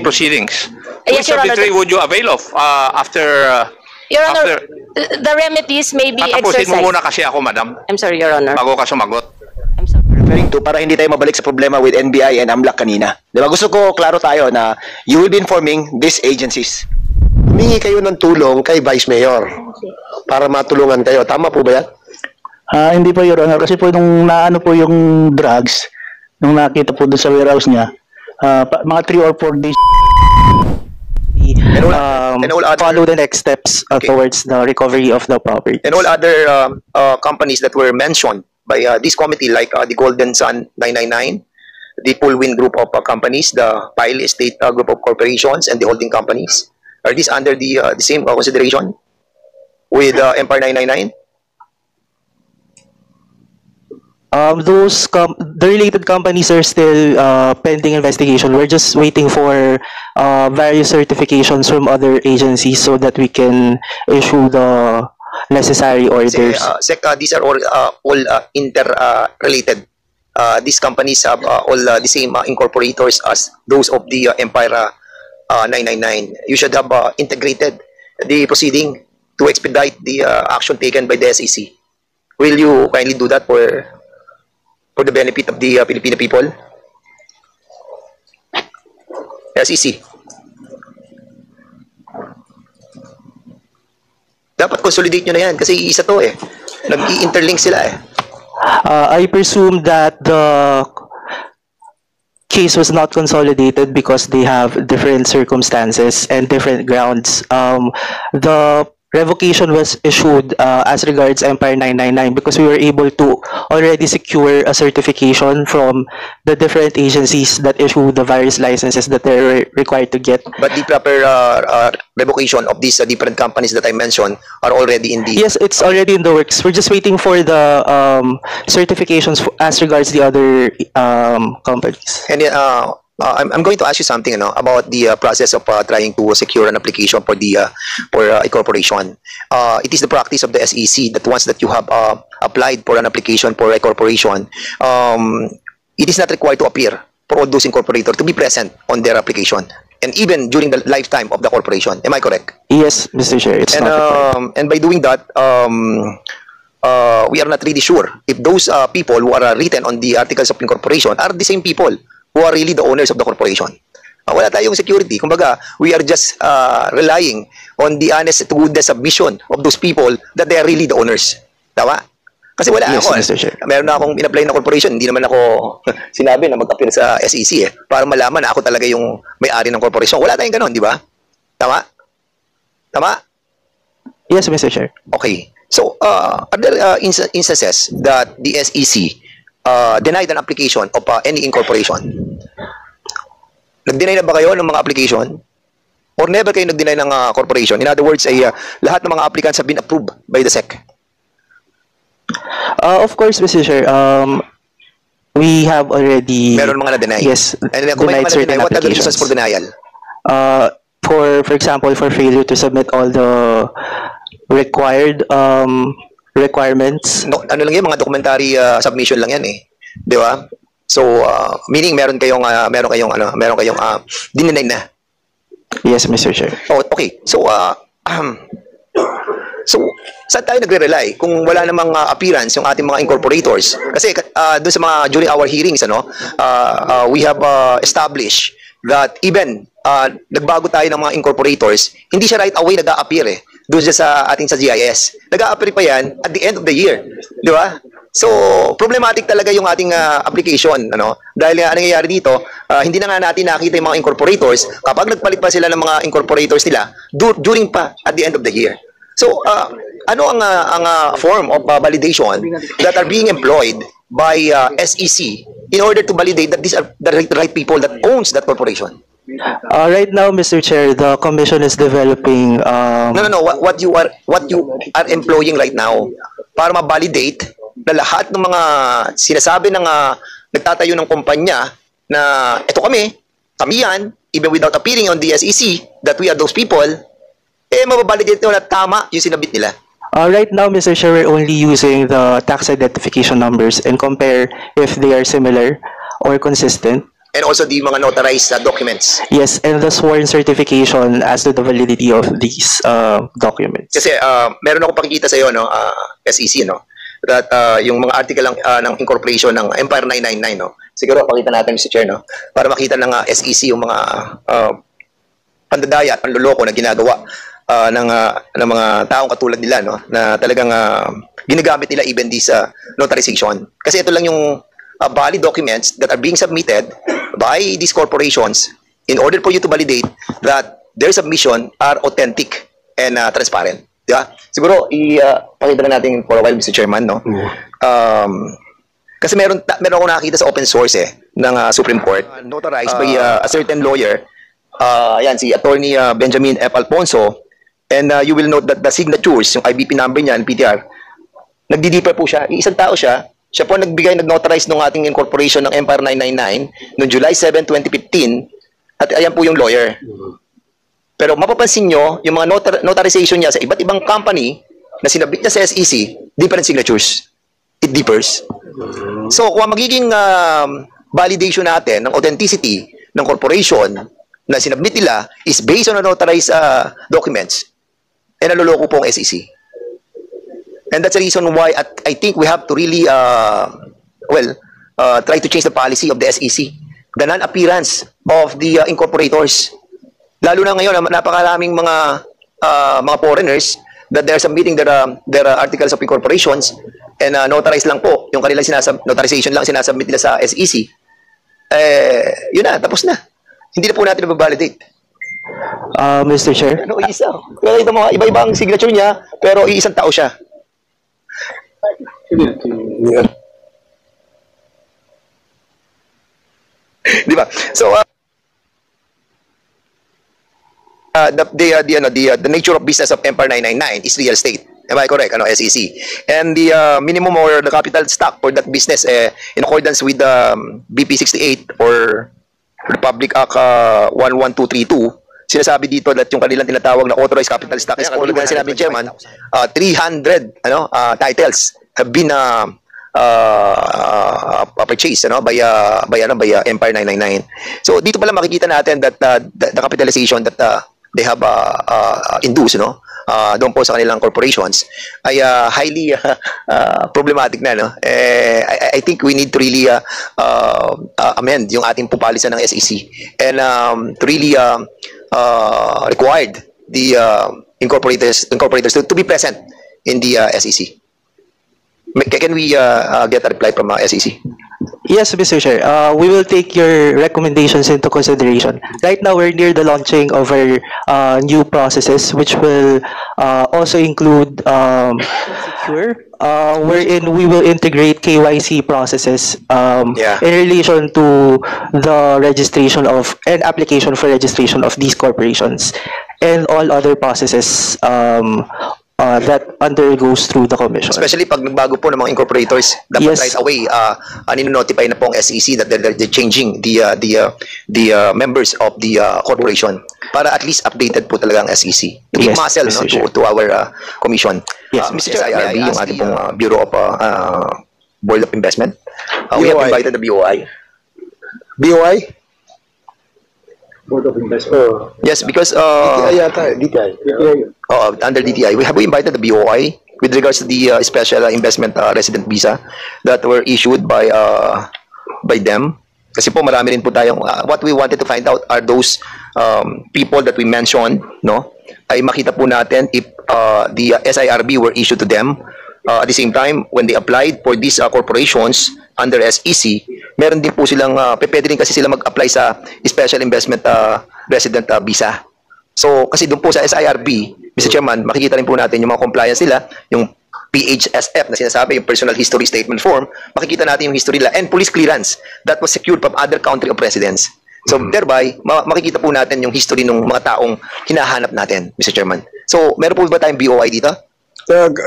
proceedings. Yes, Which Your of the Honor. three would you avail of after... Your Honor, after... the remedies may be Patapusin mo exercised. muna kasi ako, madam, I'm sorry, Your Honor. bago ka sumagot. I'm sorry. Referring to, para hindi tayo mabalik sa problema with NBI and AMLAC kanina. Di ba? Gusto ko klaro tayo na you will be informing these agencies. Humingi kayo ng tulong kay Vice Mayor para matulungan kayo. Tama po ba yan? Hindi po, Your Honor. Kasi po nung naano po yung drugs, nung nakita po doon sa warehouse niya, mga 3 or 4 days And all other, follow the next steps towards the recovery of the property. and all other companies that were mentioned by this committee, like the Golden Sun 999, the Pullwind group of companies, the Pile Estate group of corporations, and the holding companies. Are these under the same consideration with Empire 999? The related companies are still pending investigation. We're just waiting for various certifications from other agencies so that we can issue the necessary orders. These are all interrelated. These companies have all the same incorporators as those of the Empire 999. You should have integrated the proceeding to expedite the action taken by the SEC. Will you kindly do that for the benefit of the Filipino people? SEC. Dapat consolidate nyo na yan kasi isa to eh. Nag-i-interlink sila eh. I presume that the case was not consolidated because they have different circumstances and different grounds. The revocation was issued as regards Empire 999 because we were able to already secure a certification from the different agencies that issue the various licenses that they're required to get. But the proper revocation of these different companies that I mentioned are already in the... Yes, it's already in the works. We're just waiting for the certifications as regards the other companies. And I'm going to ask you something about the process of trying to secure an application for the for a corporation. It is the practice of the SEC that once that you have applied for an application for a corporation, it is not required to appear for all those incorporators to be present on their application, and even during the lifetime of the corporation. Am I correct? Yes, Mr. Chair. It's not required. And by doing that, we are not really sure if those people who are written on the articles of incorporation are the same people who are really the owners of the corporation. Wala tayong security. Kumbaga, we are just relying on the honest to good submission of those people that they are really the owners. Tama? Kasi wala Yes, ako. Mr. Chair. Meron na akong in-apply na corporation, hindi naman ako sinabi na mag-appear sa SEC para malaman na ako talaga yung may-ari ng corporation. Wala tayong ganon, di ba? Tama? Tama? Yes, Mr. Chair. Okay. So, are there instances that the SEC denied an application of any incorporation? Nag-deny na ba kayo ng mga application? Or never kayo nag-deny ng corporation? In other words, ay lahat ng mga applicants have been approved by the SEC. Of course, Mr. Chair. We have already... Meron mga na-deny. Yes, And kung may denied mga certain na-deny, what are the reasons applications. for denial? For example, for failure to submit all the required requirements. No, ano lang yan, mga documentary submission lang yan eh. Di ba? So, meaning meron kayong dinenay na. Yes, Mr. Chair. Oh, okay. So, so saan tayo nagre-rely kung wala namang appearance yung ating mga incorporators? Kasi doon sa mga during our hearings, we have established that even nagbago tayo ng mga incorporators, hindi siya right away nag-a-appear eh. Doon siya sa ating sa GIS. Nag-a-appear pa yan at the end of the year. Di ba? So, problematic talaga yung ating application. Dahil nga nangyayari dito, hindi na nga natin nakita yung mga incorporators kapag nagpalit pa sila ng mga incorporators nila during pa at the end of the year. So, ano ang form of validation that are being employed by SEC in order to validate that these are the right people that owns that corporation? Right now, Mr. Chair, the commission is developing... No. What you are employing right now para ma-validate na lahat ng mga sinasabi ng nagtatayo ng kumpanya na ito kami yan, even without appearing on the SEC, that we are those people, mababalidate nyo na tama yung sinabit nila. Right now, Mr. Chair, we're only using the tax identification numbers and compare if they are similar or consistent. and also the mga notarized documents. Yes, and the sworn certification as to the validity of these documents. Kasi meron ako pakikita sa iyo, no, SEC, no, that yung mga article ng incorporation ng Empire 999, no. Siguro pakita natin, Mr. Chair, no, para makita ng SEC yung mga pandadaya at panloloko na ginagawa ng mga taong katulad nila, no, na talagang ginagamit nila even this notarization. Kasi ito lang yung valid documents that are being submitted by these corporations in order for you to validate that their submission are authentic and transparent. Diba? Siguro, pakita na natin for a while, Mr. Chairman, no? Kasi meron ako nakakita sa open source ng Supreme Court, notarized by a certain lawyer, yan, si Attorney Benjamin F. Alfonso, and you will note that the signatures, yung IBP number niya, PTR, nagdi-differ po siya. Isang tao siya po nag-notarize ng ating incorporation ng Empire 999 noong July 7, 2015, at ayan po yung lawyer. Pero mapapansin nyo, yung mga notarization niya sa iba't ibang company na sinabit niya sa SEC, different signatures. It differs. So, kung magiging validation natin ng authenticity ng corporation na sinabit nila is based on notarized documents, naloloko po ang SEC. And that's the reason why I think we have to really, try to change the policy of the SEC. The non-appearance of the incorporators. Lalo na ngayon, napakaraming mga foreigners that they're submitting their articles of incorporations and notarized lang po. Yung kanilang notarization lang sinasubmit nila sa SEC. Yun na, tapos na. Hindi na po natin na-validate. Mr. Chair? Ano, isa. Kaya ito mga iba-ibang signature niya, pero iisang tao siya. Di ba? So, the nature of business of Empire 999 is real estate. Am I correct? Ano, SEC. And the minimum or the capital stock for that business in accordance with the BP 68 or Republic Act 11232, sinasabi dito that yung kanilang tinatawag na authorized capital stock is all na sinabi, Chairman, 300 titles have been purchased by Empire 999. So dito pala makikita natin that the capitalization that they have induced doon po sa kanilang corporations ay highly problematic na, no? I think we need to really amend yung ating pupalisan ng SEC and to really required the incorporators to be present in the SEC. Can we get a reply from SEC? Yes, Mr. Chair. We will take your recommendations into consideration. Right now, we're near the launching of our new processes, which will also include Secure, wherein we will integrate KYC processes in relation to the registration of and application for registration of these corporations and all other processes that undergoes through the commission. Especially pag nagbago po ng mga incorporators, dapat right away nino-notify na po ang SEC that they're changing the members of the corporation para at least updated po talaga ang SEC. To give muscle to our commission. Yes, Mr. SIRB, yung ating pong Bureau of Board of Investment. We have invited the BOI. BOI? Board of Investment. Yes, because DTI yata, DTI. under DTI, we invited the BOI with regards to the special investment resident visa that were issued by them. Kasi po marami rin po tayong what we wanted to find out are those people that we mentioned, no? Ay makita po natin if the SIRB were issued to them. At the same time, when they applied for these corporations under SEC, meron din po silang, pwede rin kasi sila mag-apply sa special investment resident visa. So, kasi doon po sa SIRB, Mr. Chairman, makikita rin po natin yung mga compliance nila, yung PHSF na sinasabi, yung Personal History Statement Form, makikita natin yung history nila, and police clearance that was secured from other country of residence. So, thereby, makikita po natin yung history ng mga taong hinahanap natin, Mr. Chairman. So, meron po ba tayong BOI dito?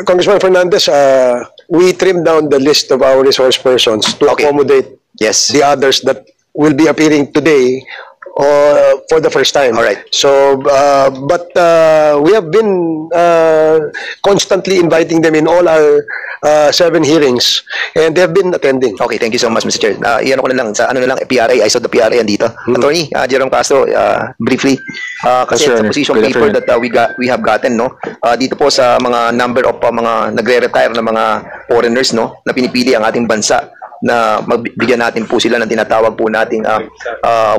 Congressman Fernandez, we trimmed down the list of our resource persons to accommodate the others that will be appearing today for the first time. All right. So, but we have been constantly inviting them in all our 7 hearings, and they have been attending. Okay, thank you so much, Mr. Chair. Iyan ko na lang, sa ano na lang, PRA, I saw the PRA andito. Attorney, Jerome Castro, briefly, kasi Sure, sa position good paper afternoon. that we have gotten, no, dito po sa mga number of mga nagre-retire na mga foreigners, no, na pinipili ang ating bansa, na magbigyan natin po sila ng tinatawag po nating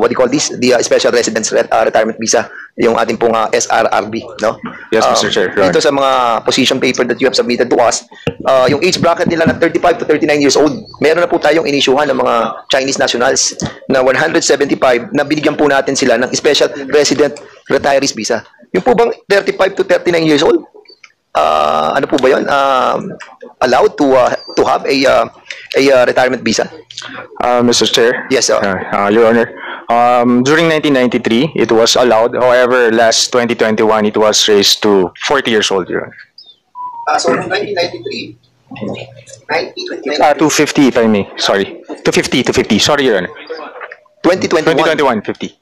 what do you call this, the Special Residence Retirement Visa, yung ating pong SRRB, no? Yes, Mr. Chair. Right. Dito sa mga position paper that you have submitted to us, yung age bracket nila na 35 to 39 years old, meron na po tayong inisyuhan ng mga Chinese nationals na 175 na binigyan po natin sila ng Special Resident Retirees Visa. Yung po bang 35 to 39 years old, ano po ba yun? Allowed to have a retirement visa? Mr. Chair. Yes, sir. Your Honor. During 1993, it was allowed. However, last 2021, it was raised to 40 years old, Your Honor. So, 1993, 250, if I may. Sorry. 250. Sorry, Your Honor. 2021. 2021, 50.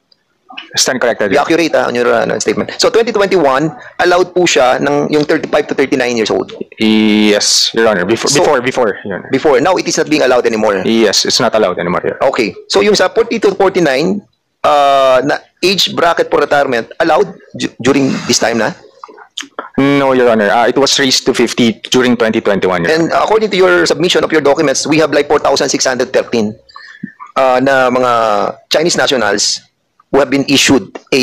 Stand corrected. Be accurate on your statement. So, 2021, allowed po siya ng yung 35 to 39 years old. Yes, Your Honor. Before, Your Honor. Before. Now, it is not being allowed anymore. Yes, it's not allowed anymore, Your Honor. Okay. So, yung sa 40 to 49, na age bracket for retirement, allowed during this time na? No, Your Honor. It was raised to 50 during 2021, Your Honor. And according to your submission of your documents, we have like 4,613 na mga Chinese nationals who have been issued a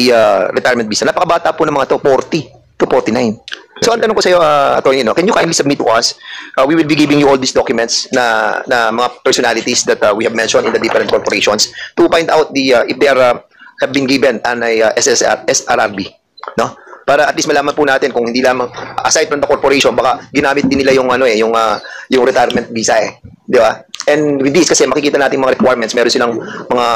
retirement visa. Napakabata po ng mga to, 40 to 49. So, ang tanong ko sa iyo, Attorney, no, can you kindly submit to us? We will be giving you all these documents na mga personalities that we have mentioned in the different corporations to find out if they are have been given an SRRB, no? Para at least malaman po natin kung hindi lamang aside from the corporation, baka ginamit din nila yung yung retirement visa di ba? And with this, kasi makikita natin mga requirements, meron silang mga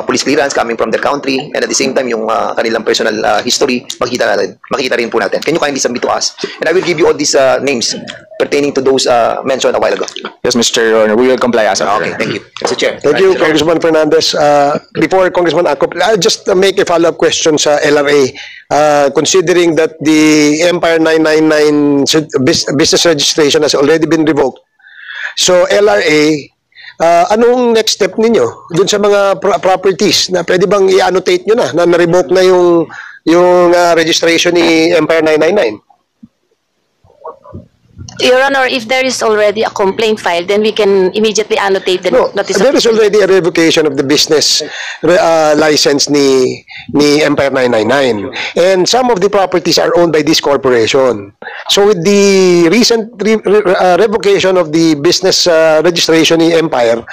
police clearance coming from their country, and at the same time, yung kanilang personal history, makikita rin po natin. Can you kindly submit to us? And I will give you all these names pertaining to those mentioned a while ago. Yes, Mr. Your Honor. We will comply as of Okay, thank you. Mr. Chair. Thank you, Congressman Fernandez. Before Congressman Acop, I'll just make a follow-up question sa LRA. Considering that the Empire 999 business registration has already been revoked, so LRA, anong next step ninyo dun sa mga properties na pwede bang i-annotate nyo na na-revoke na yung registration ni Empire 999? Your Honor, if there is already a complaint filed, then we can immediately annotate the No, notice there of is already a revocation of the business license ni Empire 999. And some of the properties are owned by this corporation. So with the recent revocation of the business registration ni Empire,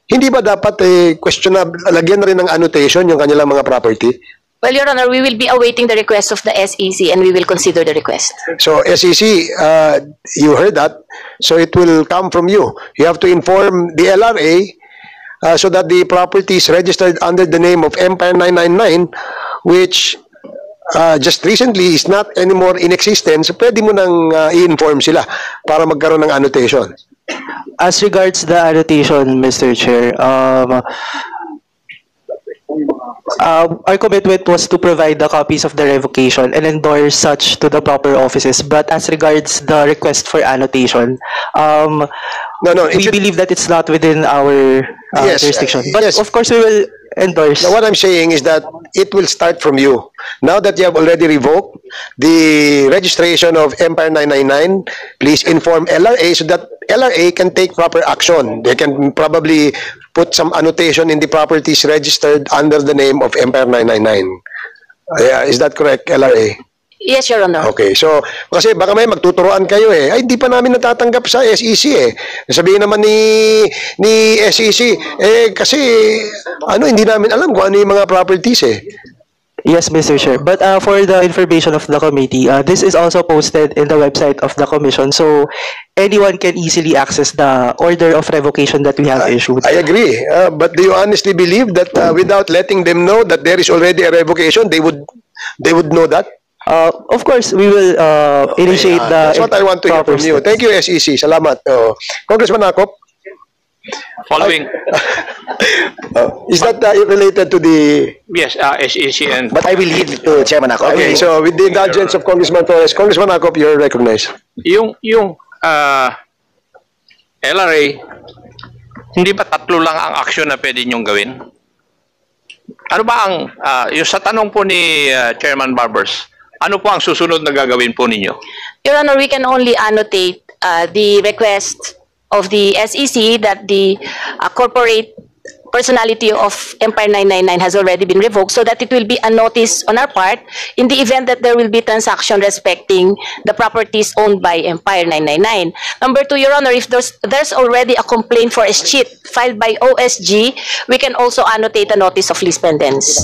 hindi ba dapat questionable, lagyan na rin ng annotation yung kanilang mga property? Well, Your Honor, we will be awaiting the request of the SEC and we will consider the request. So SEC, you heard that. So it will come from you. You have to inform the LRA so that the properties registered under the name of Empire 999, which just recently is not anymore in existence, pwede mo nang i-inform sila para magkaroon ng annotation. As regards the annotation, Mr. Chair, our commitment was to provide the copies of the revocation and endorse such to the proper offices. But as regards the request for annotation, we believe that it's not within our jurisdiction. But yes. of course, we will endorse. Now, what I'm saying is that it will start from you. Now that you have already revoked the registration of Empire 999, please inform LRA so that LRA can take proper action. They can probably put some annotation in the properties registered under the name of Empire 999. Is that correct, LRA? Yes, Your Honor. Okay, so kasi baka may magtuturoan kayo ay hindi pa namin natatanggap sa SEC Sabihin naman ni SEC kasi hindi namin alam kung ano yung mga properties Yes, Mr. Chair. But for the information of the committee, this is also posted in the website of the commission, so anyone can easily access the order of revocation that we have issued. I agree, but do you honestly believe that without letting them know that there is already a revocation, they would know that? Of course, we will initiate the That's what I want to hear from you. steps. Thank you, SEC. Salamat. Congressman Acop. Following, Is that related to the... yes, SEC and But I will leave to Chairman Ako. Okay, so with the indulgence of Congressman Flores, Congressman Akop, you're recognized. yung LRA, hindi ba tatlo lang ang action na pwede niyong gawin? Ano ba ang, yung sa tanong po ni Chairman Barbers, ano po ang susunod na gagawin po ninyo? Your Honor, we can only annotate the request of the SEC that the corporate personality of Empire 999 has already been revoked, so that it will be a notice on our part in the event that there will be transaction respecting the properties owned by Empire 999. Number two, Your Honor, if there's already a complaint for a cheat filed by OSG, we can also annotate a notice of lease pendants.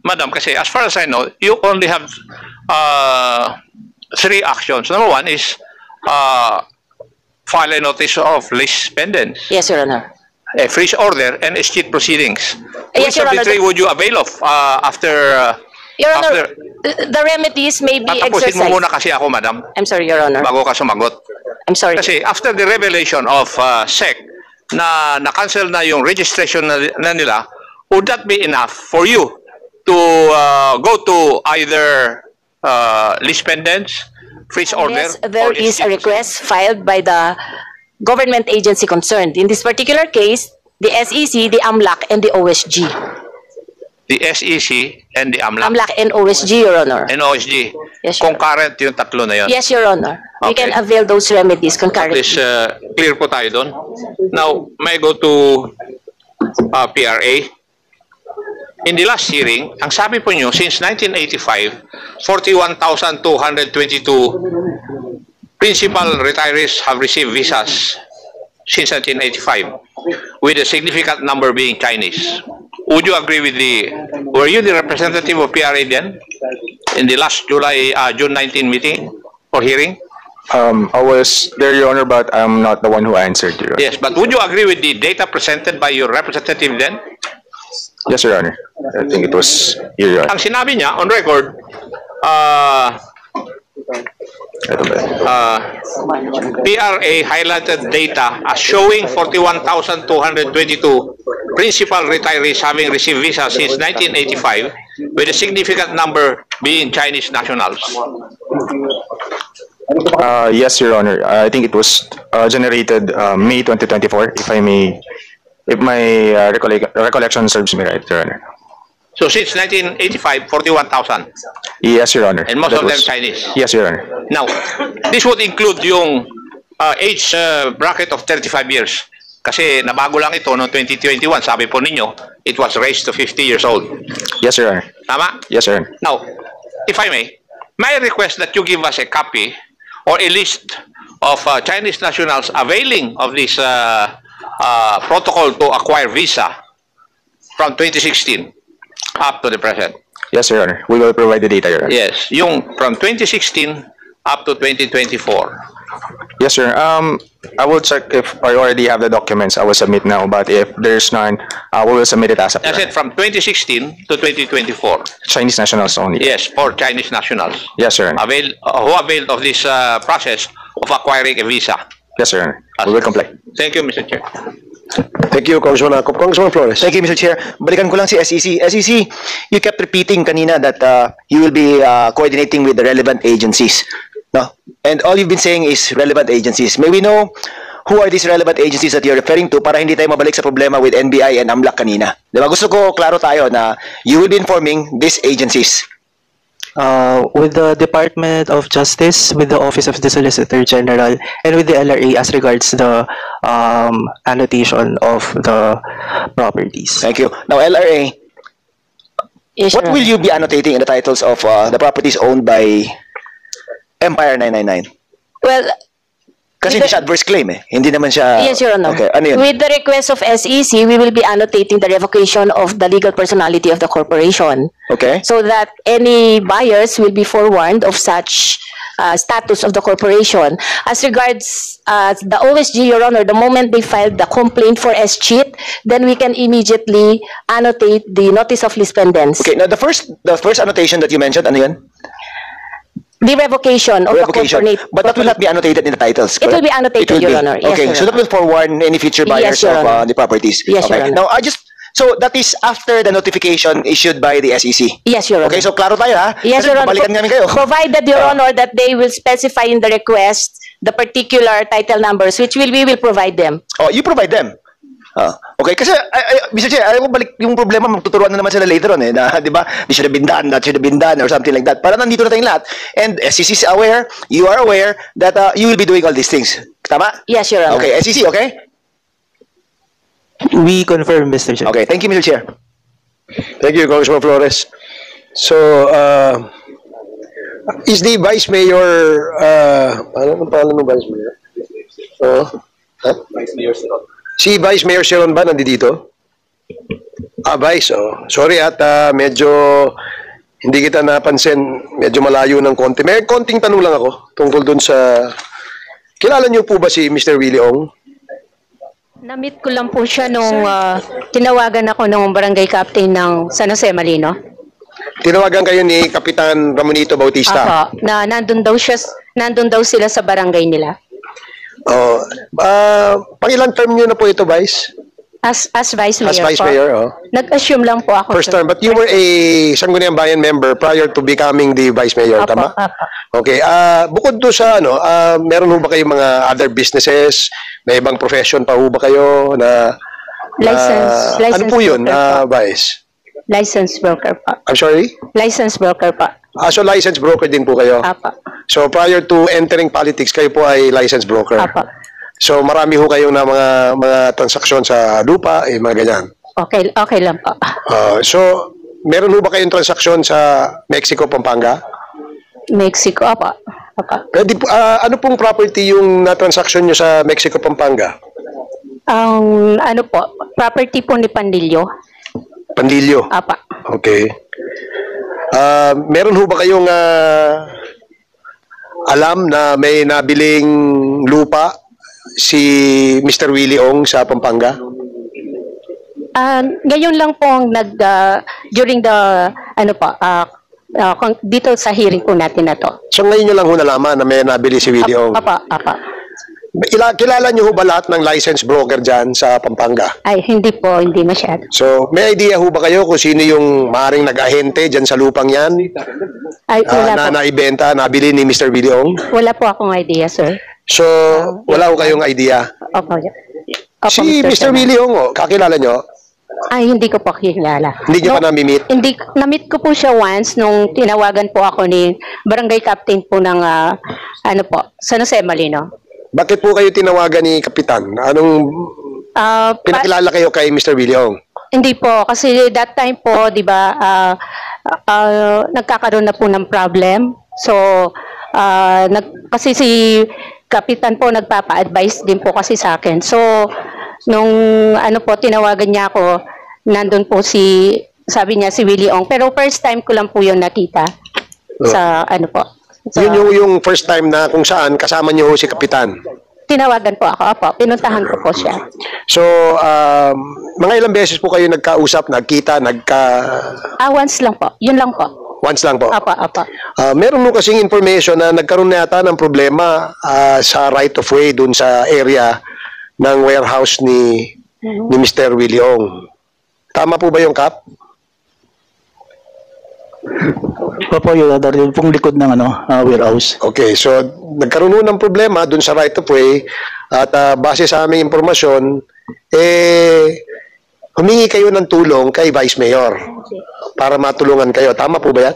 Madam, kasi as far as I know, you only have 3 actions. Number 1 is file a notice of lease pendants, Yes, Your Honor. a freeze order, and escheat proceedings. Yes, Which Your of the Honor. 3 would you avail of after... Your Honor, the remedies may be Tapusin mo exercised. muna kasi ako, madam, I'm sorry, Your Honor. bago ka sumagot. I'm sorry. Kasi after the revelation of SEC na na-cancel na yung registration na nila, would that be enough for you to go to either lease pendants, freeze order, Yes, there or is a escheat request filed by the government agency concerned. In this particular case, the SEC, the AMLAC, and the OSG. the SEC and the AMLAC AMLAC and OSG, Your Honor. and OSG. Yes, Your Honor. Concurrent yung tatlo na yun. Yes, Your Honor. We Okay. can avail those remedies concurrently. Please, clear po tayo doon. Now, may I go to PRA. In the last hearing, ang sabi po nyo, since 1985, 41,222 principal retirees have received visas since 1985, with a significant number being Chinese. Would you agree with were you the representative of PRA then, in the last June 19 meeting or hearing? I was there, Your Honor, but I'm not the one who answered you. Yes, but would you agree with the data presented by your representative then? Yes, Your Honor. I think it was Your Honor. Ang sinabi niya, on record, Ito ba? PRA highlighted data as showing 41,222 principal retirees having received visas since 1985, with a significant number being Chinese nationals. Yes, Your Honor. I think it was generated May 2024, if my recollection serves me right, Your Honor. So since 1985, 41,000, Yes, Your Honor. and most That of them was- Chinese. Yes, Your Honor. Now, this would include yung age bracket of 35 years. Kasi nabago lang ito noong 2021, sabi po ninyo, it was raised to 50 years old. Yes, Your Honor. Tama? Yes, Your Honor. Now, if I may I request that you give us a copy or a list of Chinese nationals availing of this protocol to acquire visa from 2016 up to the present. Yes, Your Honor. We will provide the data, Your Honor. Yes, yung from 2016 up to 2024. Yes, sir. I will check if I already have the documents. I will submit now. But if there's none, we will submit it as That's it, from 2016 to 2024. Chinese nationals only. Yes, for Chinese nationals. Yes, sir. Who availed of this process of acquiring a visa. Yes, sir. We will comply. Thank you, Mr. Chair. Thank you, Congressman Akop. Congressman Flores. Thank you, Mr. Chair. Balikan ko lang si SEC. SEC, you kept repeating kanina that you will be coordinating with the relevant agencies. No? And all you've been saying is relevant agencies. May we know who are these relevant agencies that you're referring to para hindi tayo mabalik sa problema with NBI and AMLAC kanina? Diba? Gusto ko klaro tayo na you will be informing these agencies. With the Department of Justice, with the Office of the Solicitor General, and with the LRA as regards the annotation of the properties. Thank you. Now, LRA, Yes, what Your will Honor. you be annotating in the titles of the properties owned by Empire 999? Well, Kasi hindi siya adverse claim eh. Hindi naman siya... yes, Your Honor. Okay, ano yun? With the request of SEC, we will be annotating the revocation of the legal personality of the corporation, Okay. so that any buyers will be forewarned of such status of the corporation. As regards the OSG, Your Honor, the moment they filed the complaint for escheat, then we can immediately annotate the notice of lease pendants. Okay, now the first annotation that you mentioned, ano yun? The revocation of Revocation. the corporate. But that will not be annotated in the titles, It will correct? be annotated, It will Your be. Honor. Yes, Okay, Your so that Honor. will forewarn any future buyers Yes, Your of Honor. the properties. Yes, Your Okay. Honor. Now, so that is after the notification issued by the SEC. Yes, Your Honor. Okay, so klaro tayo ha? Yes, Kasi Your Honor. babalikan namin kayo. Provided, Your Honor, that they will specify in the request the particular title numbers, which we will provide them. Oh, you provide them. Okay, kasi Mr. Chair, ayaw ko balik yung problema, magtuturuan na naman sila later on na, di ba, this should have been done, that should have been done, or something like that. Para nandito na tayong lahat. And SEC is aware, you are aware that you will be doing all these things. Tama? Yes, Your Honor. Okay, SEC, okay? We confirm, Mr. Chair. Okay, thank you, Mr. Chair. Thank you, Congressman Flores. So, is the Vice Mayor, ano ang pangalan ng Vice Mayor? Vice Mayor Seron. Si Vice Mayor Seron ba nandito? Vice, sorry at medyo hindi kita napansin, medyo malayo ng konti. May konting tanong lang ako tungkol dun sa, kilala niyo po ba si Mr. Willie Ong? Na-meet ko lang po siya nung tinawagan ako ng barangay captain ng San Jose Malino. Tinawagan kayo ni Kapitan Ramonito Bautista? Apo, na nandun daw sila sa barangay nila. Pangilang term niyo na po ito, Vice? As Vice Mayor As Vice po. Mayor, Nag-assume lang po ako. First term, but you were a Sangguniang Bayan member prior to becoming the Vice Mayor, Apo, tama? apo. Okay, bukod doon sa meron ho ba kayong mga other businesses? May ibang profession pa ho ba kayo na License ano po yun, broker po. Vice? License broker po. I'm sorry? License broker po. So license broker din po kayo? Apo. So prior to entering politics, kayo po ay license broker? Apo. So marami ho kayong na mga transaksyon sa lupa, mga ganyan? Okay lang po. So meron ho ba kayong transaksyon sa Mexico, Pampanga? Mexico, apo. Pwede po, ano pong property yung na-transaction nyo sa Mexico, Pampanga? Ang property po ni Pandillo. Pandillo? Apa. Okay. Meron ho ba kayong alam na may nabiling lupa si Mr. Willie Ong sa Pampanga? Ngayon lang po during the dito sa hearing po natin na to. So ngayon nyo lang ho nalaman na may nabili si Willie Ong? Apa. Kilala nyo ho ba lahat ng license broker dyan sa Pampanga? Ay, hindi masyado. So, may idea ho ba kayo kung sino yung maaaring nag-ahente dyan sa lupang yan? Ay, wala po. Naibenta, nabili ni Mr. Willie Ong? Wala po akong idea, sir. So, wala ho kayong idea? Opo. Si Mr. Willie Ong, kakilala nyo? Ay, hindi ko po kilala. Hindi nyo pa na-meet? Hindi, na-meet ko po siya once nung tinawagan po ako ni barangay captain po ng, San Jose Malino. Bakit po kayo tinawagan ni Kapitan? Anong pinakilala kayo kay Mr. Willie Ong? Hindi po, kasi that time po, di ba, nagkakaroon na po ng problem. So, kasi si Kapitan po nagpapa-advise din po kasi sa akin. So, nung tinawagan niya ako, nandun po sabi niya si Willie Ong. Pero first time ko lang po yun nakita sa Yun yung first time na kung saan kasama niyo si Kapitan? Tinawagan po ako, pinuntahan ko po siya. So, mga ilang beses po kayo nagkausap, nagkita, once lang po. Yun lang po. Once lang po? Apa. Meron mo kasing information na nagkaroon na yata ng problema sa right of way dun sa area ng warehouse ni Mr. Willie Ong. Tama po ba yung Kap? Opo, yung pong likod ng warehouse. Okay, so nagkaroon ng problema dun sa right of way at base sa aming impormasyon, humingi kayo ng tulong kay Vice Mayor para matulungan kayo. Tama po ba yan?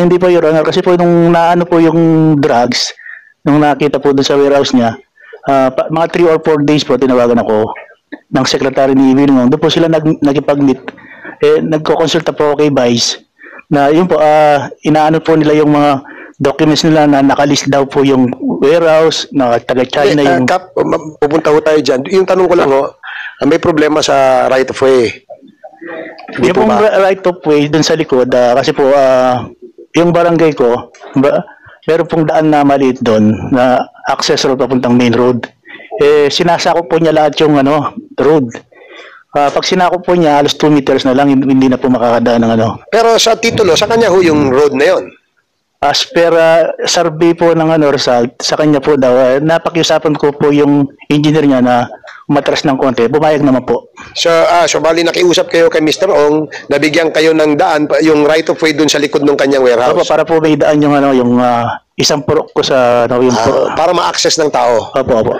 Hindi po, Your Honor, kasi po nung naano po yung drugs, nung nakita po dun sa warehouse niya, mga 3 or 4 days po tinawagan ako ng secretary ni Willie Ong. Doon po sila nagipag-meet. Nagko-consulta po ako kay Vice na yun po, inaano po nila yung mga documents nila na nakalist daw po yung warehouse, na taga-China yung... Kap, pupunta ho tayo dyan. Yung tanong ko lang may problema sa right of way. Hindi yung po pong ba? right of way dun sa likod, kasi po, yung barangay ko, meron pong daan na maliit doon na access road papuntang main road. Sinasakop po niya lahat yung road. Pag sinakop po niya, halos 2 meters na lang, hindi na po makakadaan ng Pero sa titulo, sa kanya ho yung road na yon. as per survey po ng result, sa kanya po daw, napakiusapan ko po yung engineer niya na umatras ng konti. Bumayag naman po. So bali nakiusap kayo kay Mr. Ong, nabigyan kayo ng daan, yung right of way dun sa likod ng kanyang warehouse. Opo, para po may daan yung isang purok ko sa yung purok. Para ma-access ng tao. Opo.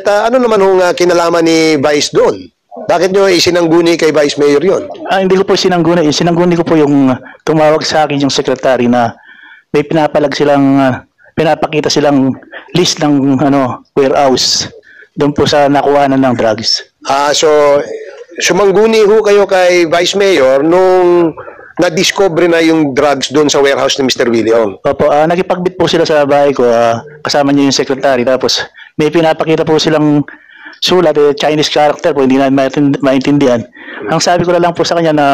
Ano naman yung kinalaman ni Vice doon? Bakit nyo isinangguni kay Vice Mayor yun? Hindi ko po sinangguni. Sinangguni ko po yung tumawag sa akin yung secretary na may pinapakita silang list ng warehouse doon po sa nakuhanan ng drugs. So sumangguni ho kayo kay Vice Mayor nung na-discover na yung drugs doon sa warehouse ni Mr. Willie Ong. Opo, nakipagbit po sila sa bahay ko, kasama niya yung secretary, tapos may pinapakita po silang sulat, Chinese character po, hindi na maintindihan. Ang sabi ko na lang po sa kanya na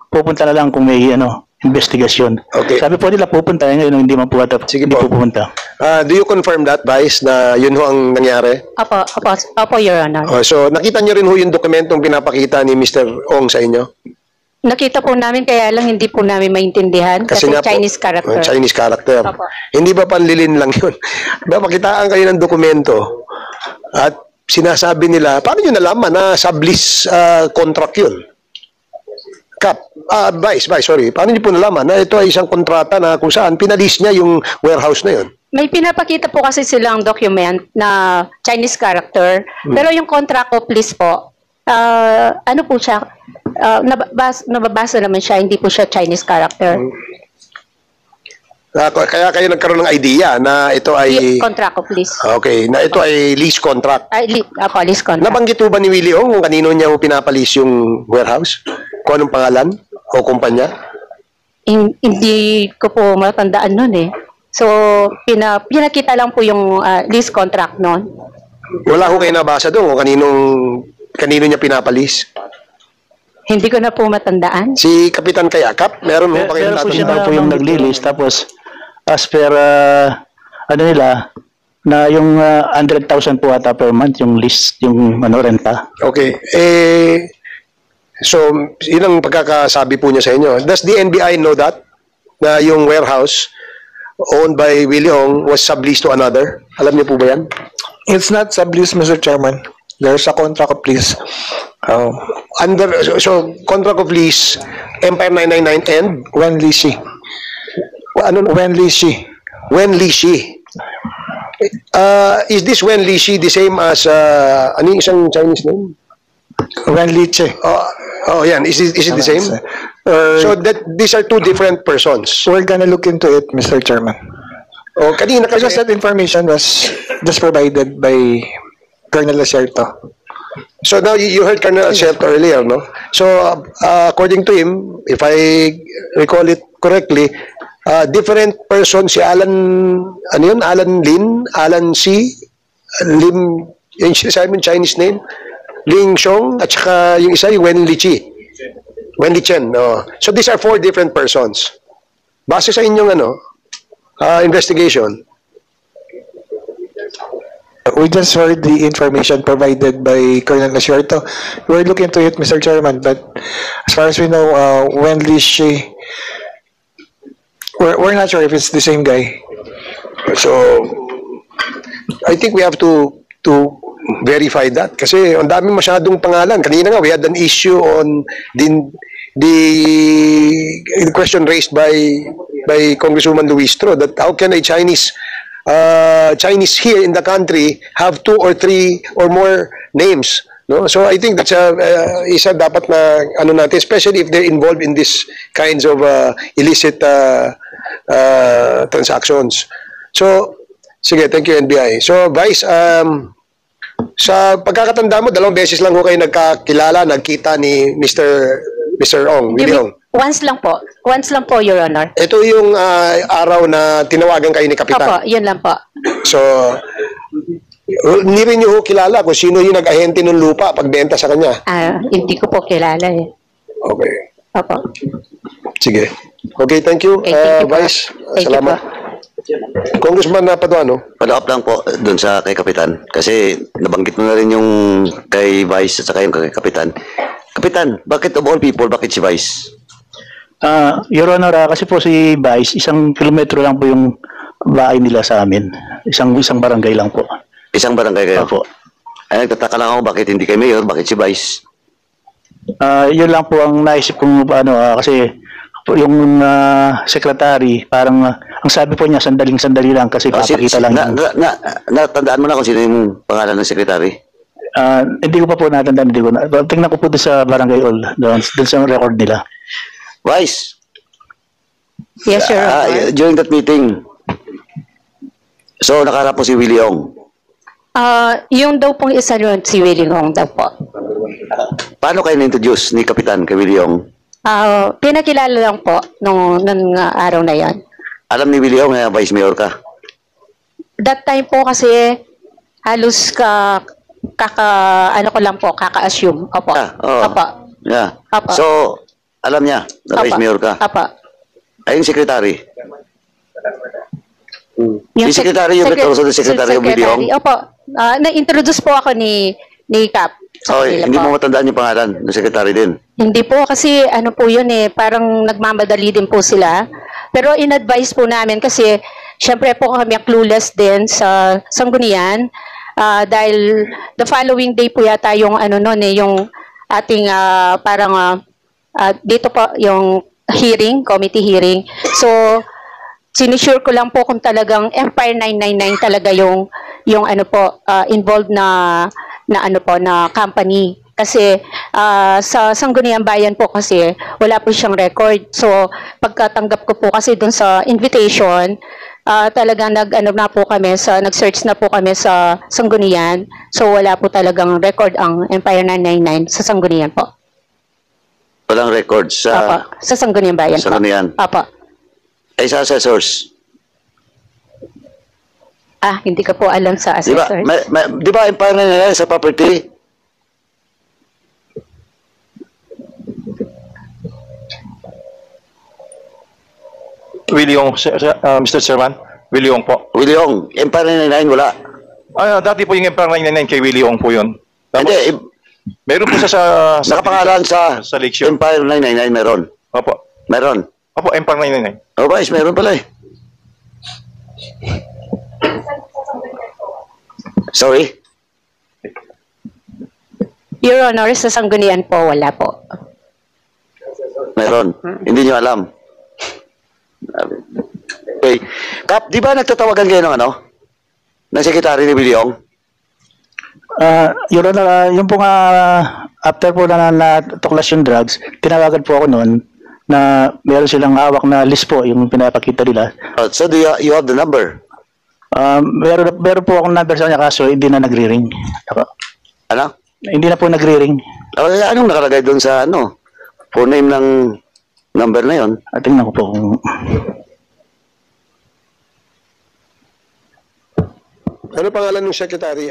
pupunta na lang kung may investigasyon. Okay. Sabi po nila pupunta, ngayon hindi man po Sige hindi po. pupunta. Do you confirm that, Vice, na yun ho ang nangyari? Opo, Your Honor. So nakita nyo rin ho yung dokumentong pinapakita ni Mr. Ong sa inyo? Nakita po namin, kaya lang hindi po namin maintindihan kasi nga po, Chinese character. Chinese character. Opo. Hindi ba panlilin lang yun? Makitaan kayo ng dokumento at sinasabi nila, paano nyo nalaman na sublease contract yun? Vice, sorry. Paano nyo po nalaman na ito ay isang kontrata na kung saan pinalis niya yung warehouse na yun? May pinapakita po kasi silang document na Chinese character, pero yung contract of lease po, ano po siya, nababasa naman siya, hindi po siya Chinese character. Kaya kayo nagkaroon ng idea na ito ay... Contract of lease. Okay, na ito ay lease contract. Lease contract. Nabanggit po ba ni Willie Ong kung kanino niya pinapalis yung warehouse? Kung anong pangalan o kumpanya? Hindi ko po matandaan nun eh. So, pinakita lang po yung lease contract nun. Wala ko kayo nabasa doon kung kanino niya pinapalis? Hindi ko na po matandaan. Si Kapitan Kayakap, meron mo pa kayo Pero po siya natatandaan? po yung naglilis, tapos as per nila, na yung 100,000 po ata per month yung list, yung renta. Okay. So, yun ang pagkakasabi po niya sa inyo. Does the NBI know that? Na yung warehouse owned by Willie Ong was subleased to another? Alam niyo po ba yan? It's not sublease, Mr. Chairman. There's a contract of lease. So, contract of lease, Empire 999 and? Wen Lishi. Ano? Wen Lishi. Wen Lishi. Is this Wen Lishi the same as, ano yung isang Chinese name? Wen Liche. Yan. Is it the same? So, these are two different persons. We're gonna look into it, Mr. Chairman. Kanina kasi... Because that information was just provided by Colonel Acerto. So now you heard Colonel Acerto earlier, no? So according to him, if I recall it correctly, different person si Alan, ano yun? Alan Lin, Alan C, Lim, yung sinasabi mo Chinese name, Ling Xiong, at saka yung isa yung Wen Lichi. Wen Lichen, no? So these are four different persons. Base sa inyong investigation. We just heard the information provided by Colonel Acerto. We're looking into it, Mr. Chairman, but as far as we know, Wen Lishi, we're not sure if it's the same guy. So, I think we have to verify that kasi ang daming masyadong pangalan. Kanina nga, we had an issue on the question raised by Congresswoman Luistro that how can a Chinese here in the country have 2 or 3 or more names, no? So I think that's isa dapat na natin, especially if they're involved in this kinds of illicit transactions. So sige, thank you NBI. So Vice, sa pagkakatanda mo, 2 beses lang ko kayo nagkita ni Mr. Ong, Willie Ong. Once lang po, Your Honor. Ito yung araw na tinawagan kayo ni Kapitan. Opo, yun lang po. So, hindi rin nyo kilala kung sino yung nag-ahente ng lupa pagbenta sa kanya? Hindi ko po kilala eh. Okay. Opo. Sige. Okay, thank you, Okay, thank you po. Vice. Thank you Salamat. Congressman Paduano. Follow up lang po dun sa kay Kapitan. Kasi nabanggit mo na rin yung kay Vice at saka yung kay Kapitan. Kapitan, bakit of all people, bakit si Vice? Your Honor, kasi po si Vice, 1 kilometro lang po yung bahay nila sa amin. Isang barangay lang po. Isang barangay kayo? Opo. Ay, nagtataka lang ako, bakit hindi kay Mayor, bakit si Vice? Yun lang po ang naisip kong kasi yung secretary, parang ang sabi po niya, sandali lang kasi papakita lang. Natandaan mo na kung sino yung pangalan ng secretary? Hindi ko pa po natandaan. Tingnan ko po doon sa barangay hall, doon sa record nila. Vice? Yes, Your Honor. During that meeting, so nakaharap po si Willie Ong. Yung daw pong isa yun, si Willie Ong daw po. Paano kayo na-introduce ni Kapitan kay Willie Ong? Pinakilala lang po nung araw na yan. Alam ni Willie Ong na Vice Mayor ka? That time po kasi halos kaka-assume. Opo. Opo. Yeah. Opo. So, alam niya na Vice Mayor ka? Opo. Ay, yung secretary? Yung secretary, yung also the secretary of Willie Ong? Opo. Na-introduce po ako ni Cap. Okay, hindi mo matandaan yung pangalan ng secretary din? Hindi po kasi ano po yun parang nagmamadali din po sila. Pero in-advise po namin kasi syempre po kami clueless din sa Sanggunian dahil the following day po yata yung yung ating dito po yung committee hearing. So sinisure ko lang po kung talagang Empire 999 talaga yung involved na company. Kasi sa Sangguniang Bayan po kasi wala po siyang record. So pagkatanggap ko po kasi dun sa invitation, talagang nag-search na po kami sa Sanggunian. So wala po talagang record ang Empire 999 sa Sanggunian po. Walang record sa Sangguniang Bayan po. Sanggunian? Apo. Ay sa assessors? Hindi ko po alam sa assessors. Di ba Empire 999 sa property? Willie Ong, Mr. Chairman. Willie Ong po. Willie Ong. Empire 999 wala? Dati po yung Empire 999 kay Willie Ong po yun. Tapos, hindi. Meron po siya sa nakapangalan sa Lakeshore. Empire 999 meron? Opo. Meron? Opo, Empire 999. Oh, Vice, meron pala Sorry? Your Honor, sa Sanggunian po, wala po. Meron. Hindi nyo alam. Okay. Kap, di ba nagtatawagan kayo ng ng sekretary ni Willie Ong? Your Honor, yung po after po na tuklas yung drugs, tinawagan po ako noon na meron silang hawak na list po, yung pinapakita nila. So do you have the number? Meron po akong number sa kanya kaso hindi na nagre-ring. Ano? Hindi na po nagre-ring. Anong nakalagay doon sa phone name ng number na yon? Tingnan ko po kung... Ano pangalan ng secretary?